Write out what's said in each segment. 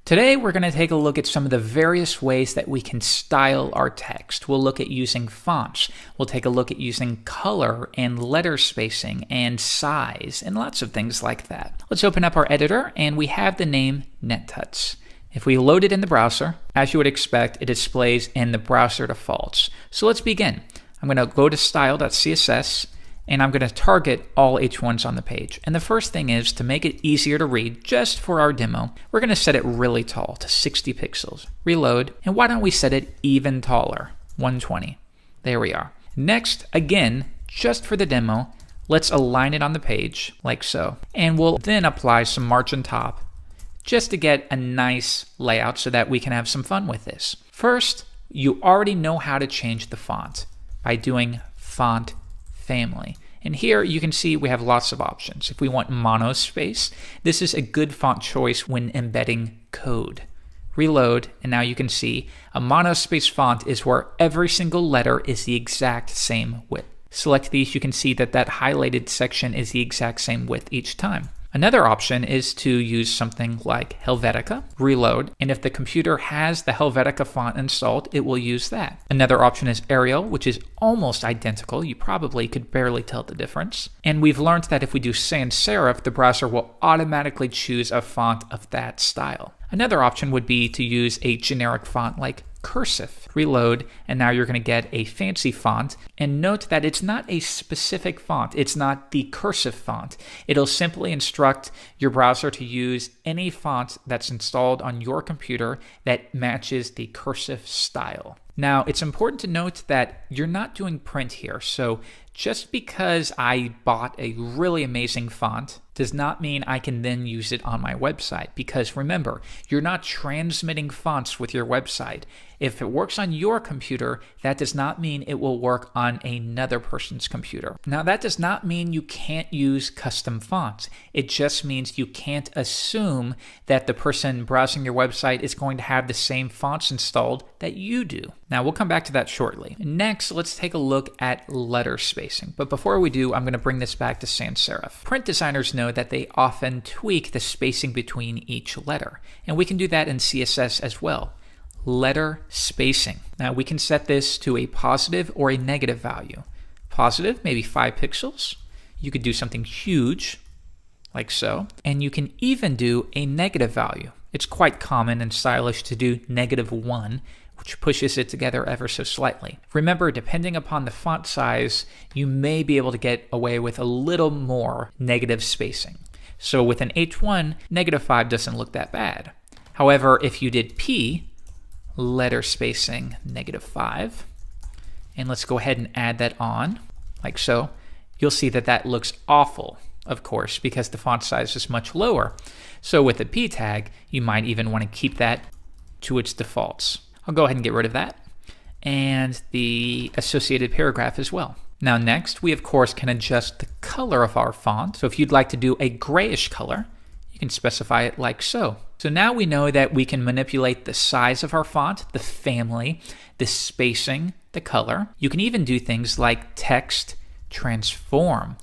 Today, we're going to take a look at some of the various ways that we can style our text. We'll look at using fonts. We'll take a look at using color and letter spacing and size and lots of things like that. Let's open up our editor, and we have the name NetTuts. If we load it in the browser, as you would expect, it displays in the browser defaults. So let's begin. I'm going to go to style.css, and I'm going to target all H1s on the page. And the first thing is, to make it easier to read, just for our demo, we're going to set it really tall to 60 pixels. Reload, and why don't we set it even taller, 120. There we are. Next, again, just for the demo, let's align it on the page, like so. And we'll then apply some margin top, just to get a nice layout so that we can have some fun with this. First, you already know how to change the font by doing font family. And here you can see we have lots of options. If we want monospace, this is a good font choice when embedding code. Reload, and now you can see a monospace font is where every single letter is the exact same width. Select these, you can see that that highlighted section is the exact same width each time. Another option is to use something like Helvetica. Reload, and if the computer has the Helvetica font installed, it will use that. Another option is Arial, which is almost identical. You probably could barely tell the difference. And we've learned that if we do sans serif, the browser will automatically choose a font of that style. Another option would be to use a generic font like Cursive. Reload, and now you're going to get a fancy font. And note that it's not a specific font. It's not the cursive font. It'll simply instruct your browser to use any font that's installed on your computer that matches the cursive style. Now, it's important to note that you're not doing print here. So just because I bought a really amazing font does not mean I can then use it on my website. Because remember, you're not transmitting fonts with your website. If it works on your computer, that does not mean it will work on another person's computer. Now, that does not mean you can't use custom fonts. It just means you can't assume that the person browsing your website is going to have the same fonts installed that you do. Now, we'll come back to that shortly. Next, let's take a look at letter spacing. But before we do, I'm going to bring this back to sans serif. Print designers know that they often tweak the spacing between each letter. And we can do that in CSS as well. Letter spacing. Now, we can set this to a positive or a negative value. Positive, maybe 5 pixels. You could do something huge, like so. And you can even do a negative value. It's quite common and stylish to do -1, which pushes it together ever so slightly. Remember, depending upon the font size, you may be able to get away with a little more negative spacing. So with an H1, -5 doesn't look that bad. However, if you did P, letter spacing -5, and let's go ahead and add that on, like so, you'll see that that looks awful, of course, because the font size is much lower. So with a P tag, you might even want to keep that to its defaults. I'll go ahead and get rid of that, and the associated paragraph as well. Now next, we of course can adjust the color of our font. So if you'd like to do a grayish color, you can specify it like so. So now we know that we can manipulate the size of our font, the family, the spacing, the color. You can even do things like text transform.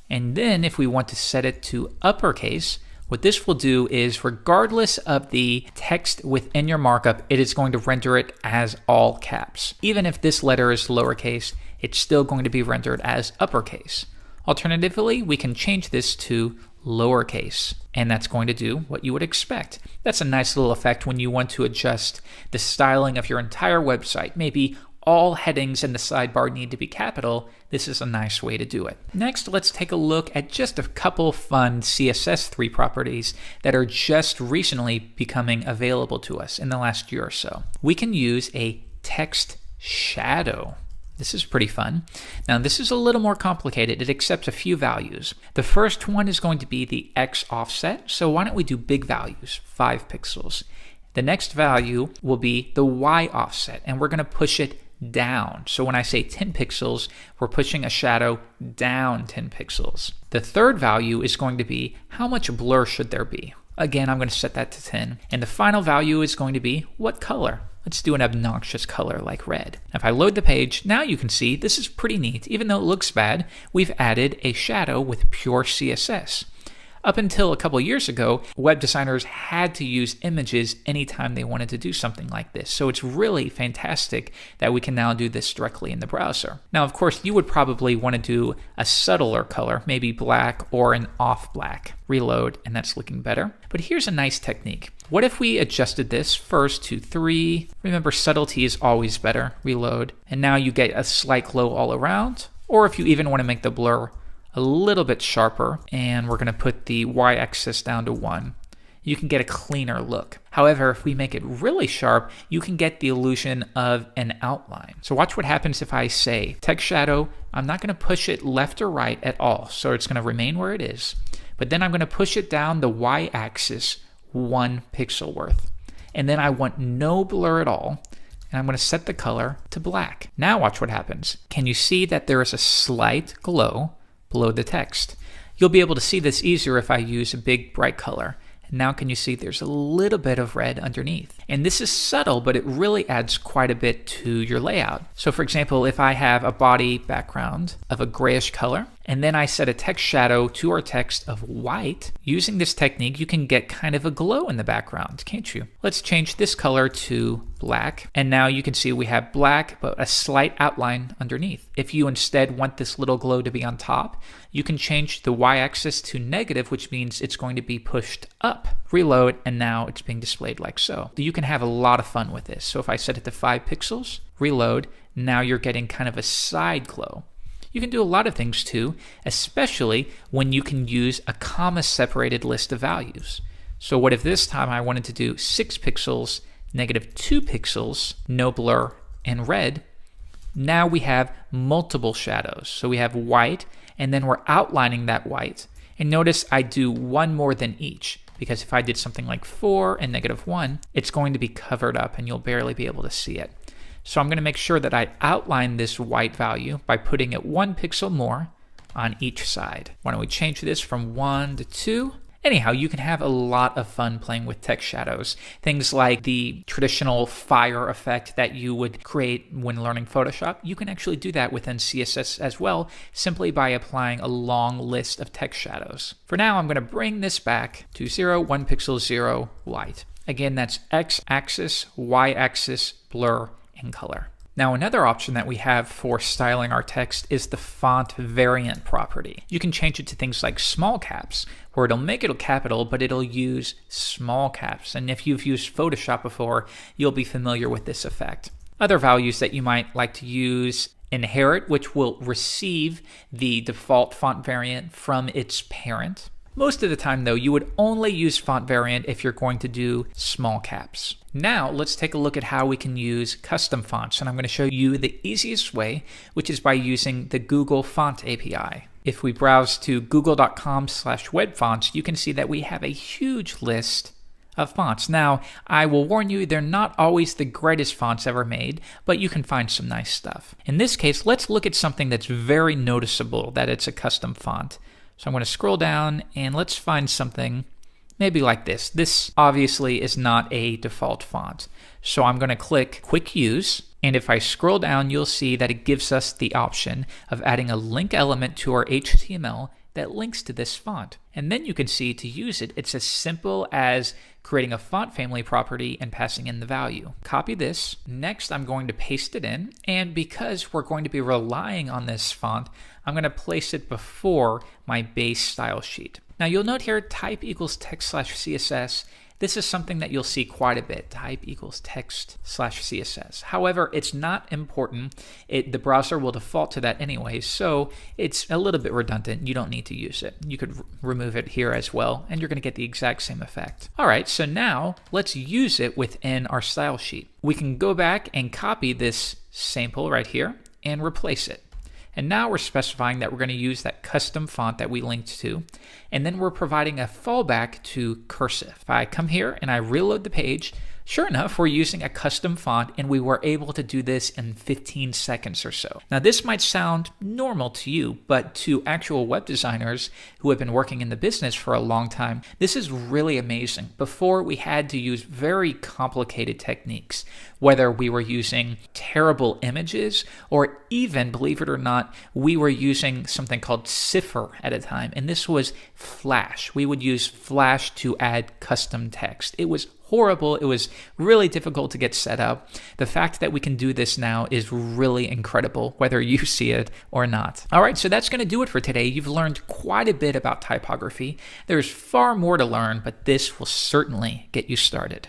And then if we want to set it to uppercase, what this will do is, regardless of the text within your markup, it is going to render it as all caps. Even if this letter is lowercase, it's still going to be rendered as uppercase. Alternatively, we can change this to lowercase, and that's going to do what you would expect. That's a nice little effect when you want to adjust the styling of your entire website. Maybe all headings in the sidebar need to be capital. This is a nice way to do it. Next, let's take a look at just a couple fun CSS3 properties that are just recently becoming available to us in the last year or so. We can use a text shadow. This is pretty fun. Now, this is a little more complicated. It accepts a few values. The first one is going to be the X offset. So why don't we do big values, 5 pixels. The next value will be the Y offset, and we're going to push it down. So when I say 10 pixels, we're pushing a shadow down 10 pixels. The third value is going to be how much blur should there be. Again, I'm going to set that to 10. And the final value is going to be what color. Let's do an obnoxious color like red. If I load the page, now you can see this is pretty neat. Even though it looks bad, we've added a shadow with pure CSS. Up until a couple years ago, web designers had to use images anytime they wanted to do something like this. So it's really fantastic that we can now do this directly in the browser. Now, of course, you would probably want to do a subtler color, maybe black or an off black. Reload, and that's looking better. But here's a nice technique. What if we adjusted this first to 3? Remember, subtlety is always better. Reload. And now you get a slight glow all around. Or if you even want to make the blur a little bit sharper, and we're going to put the y-axis down to 1, you can get a cleaner look. However, if we make it really sharp, you can get the illusion of an outline. So watch what happens if I say text shadow. I'm not going to push it left or right at all, so it's going to remain where it is. But then I'm going to push it down the y-axis 1 pixel worth. And then I want no blur at all. And I'm going to set the color to black. Now watch what happens. Can you see that there is a slight glow below the text? You'll be able to see this easier if I use a big bright color. And now can you see there's a little bit of red underneath? And this is subtle, but it really adds quite a bit to your layout. So for example, if I have a body background of a grayish color, and then I set a text shadow to our text of white, using this technique, you can get kind of a glow in the background, can't you? Let's change this color to black. And now you can see we have black, but a slight outline underneath. If you instead want this little glow to be on top, you can change the y-axis to negative, which means it's going to be pushed up. Reload, and now it's being displayed like so. You can have a lot of fun with this. So if I set it to 5 pixels, reload, now you're getting kind of a side glow. You can do a lot of things too, especially when you can use a comma-separated list of values. So what if this time I wanted to do 6 pixels, -2 pixels, no blur, and red? Now we have multiple shadows. So we have white, and then we're outlining that white. And notice I do one more than each, because if I did something like 4 and -1, it's going to be covered up and you'll barely be able to see it. So I'm going to make sure that I outline this white value by putting it 1 pixel more on each side. Why don't we change this from 1 to 2? Anyhow, you can have a lot of fun playing with text shadows. Things like the traditional fire effect that you would create when learning Photoshop, you can actually do that within CSS as well, simply by applying a long list of text shadows. For now, I'm going to bring this back to 0, 1 pixel, 0, white. Again, that's x-axis, y-axis, blur, and color. Now another option that we have for styling our text is the font variant property. You can change it to things like small caps, where it'll make it a capital, but it'll use small caps. And if you've used Photoshop before, you'll be familiar with this effect. Other values that you might like to use: inherit, which will receive the default font variant from its parent. Most of the time though, you would only use font variant if you're going to do small caps. Now let's take a look at how we can use custom fonts, and I'm going to show you the easiest way, which is by using the Google Font API. If we browse to google.com/webfonts, you can see that we have a huge list of fonts. Now, I will warn you, they're not always the greatest fonts ever made, but you can find some nice stuff. In this case, let's look at something that's very noticeable that it's a custom font. So I'm going to scroll down and let's find something maybe like this. This obviously is not a default font. So I'm going to click Quick Use. And if I scroll down, you'll see that it gives us the option of adding a link element to our HTML that links to this font. And then you can see to use it, it's as simple as creating a font family property and passing in the value. Copy this. Next, I'm going to paste it in. And because we're going to be relying on this font, I'm going to place it before my base style sheet. Now you'll note here type equals text/CSS. This is something that you'll see quite a bit, type equals text/CSS. However, it's not important. The browser will default to that anyway, so it's a little bit redundant. You don't need to use it. You could remove it here as well, and you're going to get the exact same effect. All right, so now let's use it within our style sheet. We can go back and copy this sample right here and replace it. And now we're specifying that we're going to use that custom font that we linked to, and then we're providing a fallback to cursive. If I come here and I reload the page, Sure enough, we're using a custom font and we were able to do this in 15 seconds or so. Now this might sound normal to you, but to actual web designers who have been working in the business for a long time, this is really amazing. Before, we had to use very complicated techniques, whether we were using terrible images or even, believe it or not, we were using something called Cipher at a time, and this was Flash. We would use Flash to add custom text. It was horrible. It was really difficult to get set up. The fact that we can do this now is really incredible, whether you see it or not. All right, so that's going to do it for today. You've learned quite a bit about typography. There's far more to learn, but this will certainly get you started.